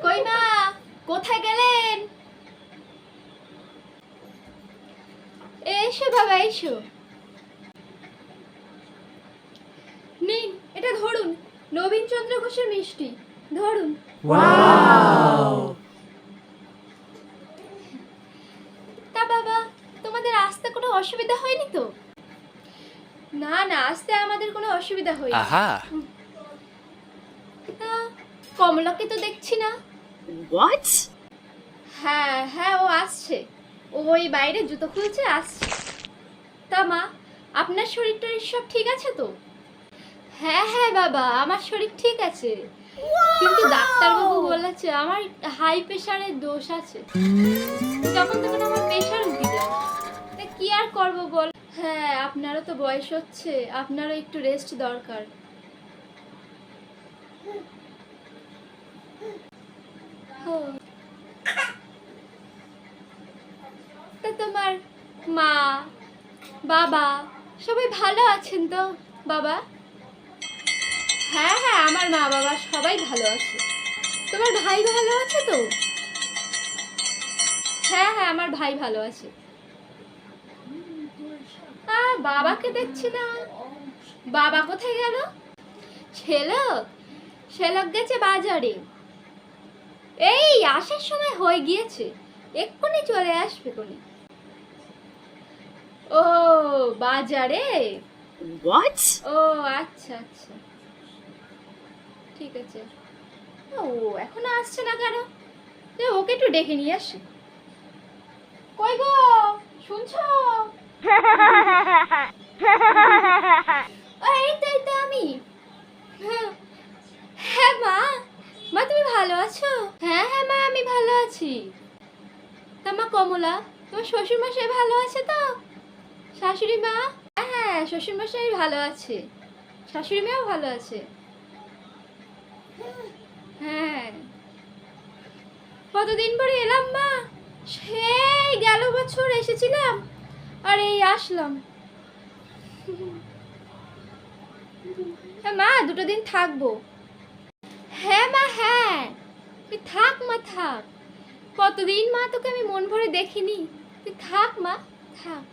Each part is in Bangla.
কই মা, কোথায় গেলেন? এসো বাবা এসো। নিন এটা ধরুন, নবীন চন্দ্র ঘোষের মিষ্টি ধরুন। তা বাবা, তোমাদের আসতে কোনো অসুবিধা হয়নি তো? না না, আসতে আমাদের কোনো অসুবিধা হয়নি। তা কমলাকে তো দেখছি না। What? হ্যাঁ হ্যাঁ, ও আসছে, ও ওই বাইরে জুতো খুলছে, আসছে। তা মা, আপনার শরীর টরীর সব ঠিক আছে তো? হ্যাঁ হ্যাঁ বাবা, আমার শরীর ঠিক আছে, কিন্তু ডাক্তারবাবু বলেছে আমার হাই প্রেশারের দোষ আছে। যখন তখন আমার প্রেশার উঠে যায়, তা কি আর করবো বল। হ্যাঁ, আপনারও তো বয়স হচ্ছে, আপনারও একটু রেস্ট দরকার। তা তোমার মা বাবা সবাই ভালো আছেন তো বাবা? হ্যাঁ হ্যাঁ, আমার মা বাবা সবাই ভালো আছে। তোমার ভাই ভালো আছে তো? হ্যাঁ হ্যাঁ, আমার ভাই ভালো আছে। বাবাকে দেখছি না, বাবা কোথায় গেল? ছেলক, ছেলক গেছে বাজারে, এই আসার সময় হয়ে গিয়েছে, এক্ষুনি চলে আসবে কোনি। ও বাজারে? What? ও আচ্ছা আচ্ছা, ঠিক আছে। ও এখনো আসছে না কেন? ওকে একটু ডেকে নিয়ে আসি। কই গো, শুনছো? এই তো এই তো আমি। হ্যাঁ হ্যাঁ মা, মা তুমি ভালো আছো? হ্যাঁ হ্যাঁ মা, আমি ভালো আছি। তা মা কমলা, তোমার শ্বশুর মশাই ভালো আছে তো? শাশুড়ি মা? হ্যাঁ, শ্বশুর মশাই ভালো আছে, শাশুড়ি মাও ভালো আছে। হ্যাঁ, কতদিন পরে এলাম মা, সেই গেল বছর এসেছিলাম আর এই আসলাম। হ্যাঁ মা, দুটো দিন থাকবো। হ্যাঁ মা হ্যাঁ, তুই থাক মা থাক, কতদিন মা তোকে আমি মন ভরে দেখিনি, তুই থাক মা থাক।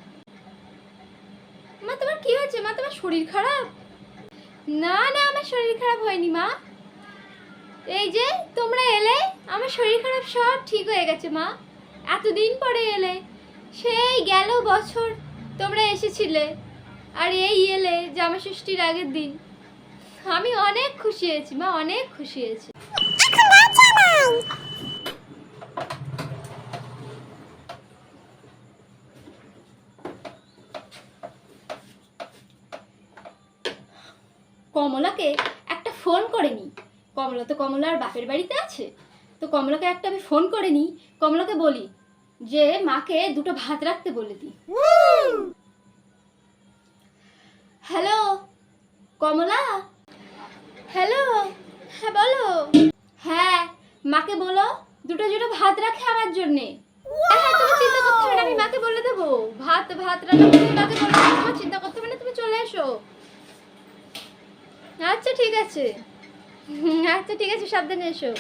মা তোমার কি হয়েছে মা, তোমার শরীর খারাপ? না না, আমার শরীর খারাপ হয়নি মা, এই যে তোমরা এলে আমার শরীর খারাপ সব ঠিক হয়ে গেছে মা। এতদিন পরে এলে, সেই গেল বছর তোমরা এসেছিলে আর এই এলে জামা ষষ্ঠীর আগের দিন। আমি অনেক খুশি হয়েছি মা, অনেক খুশি হয়েছি। কমলাকে একটা ফোন করে নি, কমলা তো কমলার বাপের বাড়িতে আছে, তো কমলাকে একটা আমি ফোন করে নি, কমলাকে বলি যে মাকে দুটো ভাত রাখতে বলে দিই। হ্যালো কমলা? হ্যালো, হ্যাঁ বলো। হ্যাঁ, মাকে বলো দুটো দুটো ভাত রাখে আমার জন্যে। হ্যাঁ, তুমি চিন্তা করতে হবে না, আমি মাকে বলে দেবো। ভাত ভাত রান্না তুমি মাকে বলে দেবো, তোমার চিন্তা করতে হবে না, তুমি চলে এসো। আচ্ছা ঠিক আছে, আচ্ছা ঠিক আছে, সাবধানে এসো।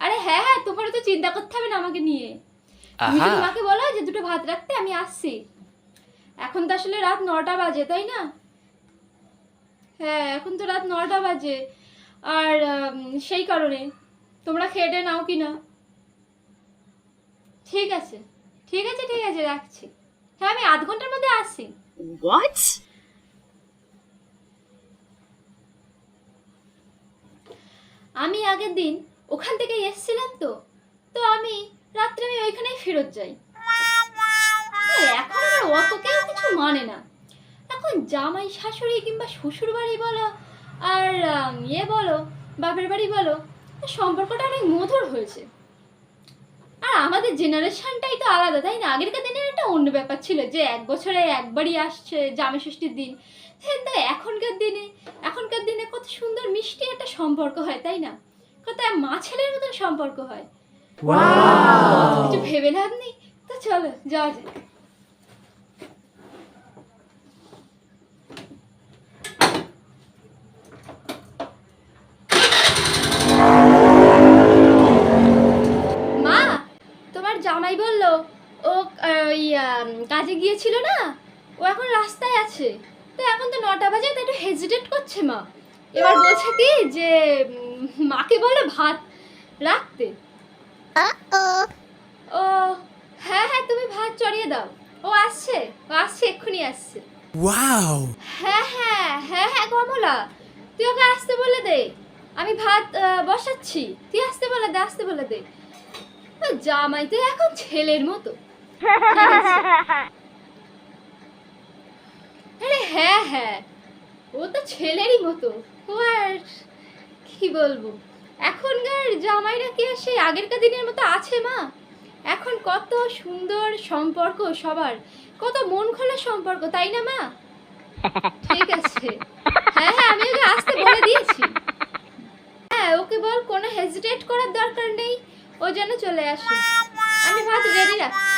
আরে হ্যাঁ হ্যাঁ, তোমার তো চিন্তা করতে হবে না আমাকে নিয়ে, তুমি শুধু মাকে বলো যে দুটো ভাত রাখতে, আমি আসছি। এখন তো আসলে রাত 9টা বাজে, তাই না? হ্যাঁ, এখন তো রাত 9টা বাজে, আর সেই কারণে তোমরা খেয়ে নাও কি না? ঠিক আছে ঠিক আছে ঠিক আছে, রাখছি। হ্যাঁ, আমি আধ ঘন্টার মধ্যে আসছি। What? আমি আগের দিন ওখান থেকে এসেছিলাম তো, তো আমি রাত্রে আমি ওইখানেই ফেরত যাই। এখন আমার অত কেউ কিছু মানে না, এখন জামাই শাশুড়ি কিংবা শ্বশুর বাড়ি বলো আর বলো বাপের বাড়ি বলো, সম্পর্কটা অনেক মধুর হয়েছে। আর আমাদের জেনারেশনটাই তো আলাদা, তাই না? আগেরকার দিনের একটা অন্য ব্যাপার ছিল যে এক বছরে একবারই আসছে জামাই ষষ্ঠীর দিন, কিন্তু এখনকার দিনে কত সুন্দর মিষ্টি একটা সম্পর্ক হয়, তাই না? কত মা ছেলের মতন সম্পর্ক হয়। কিছু ভেবে লাভ নেই, তো চলো যাওয়া যাক। কাজে গিয়েছিল না, ও এখন রাস্তায় আছে। তো এখন তো 9টা বাজে, তো একটু হেজিটেট করছে মা। এবার বলছে কি যে মাকে বলে ভাত রাখতে। ও হ্যাঁ হ্যাঁ, তুমি ভাত চড়িয়ে দাও। ও আসছে, এক্ষুনি আসছে। Wow! হ্যাঁ হ্যাঁ হ্যাঁ হ্যাঁ কমলা, তুই ওকে আসতে বলে দে, আমি ভাত বসাচ্ছি। তুই আসতে বলে দে। ও জামাই তো এখন ছেলের মতো। ঠিক আছে। আরে হ্যাঁ হ্যাঁ, ও তো ছেলেরই মতো। ও আর কি বলবো, এখনকার জামাইরা কি আর সেই আগেরকার দিনের মতো আছে মা? এখন কত সুন্দর সম্পর্ক সবার, কত মন খোলা সম্পর্ক, তাই না মা? ঠিক আছে। হ্যাঁ হ্যাঁ, আমি ওকে আসতে বলে দিয়েছি। হ্যাঁ, ওকে বল কোনো হেজিটেট করার দরকার নেই, ও যেন চলে আসে। আমি ভাত রেডি রাখছি।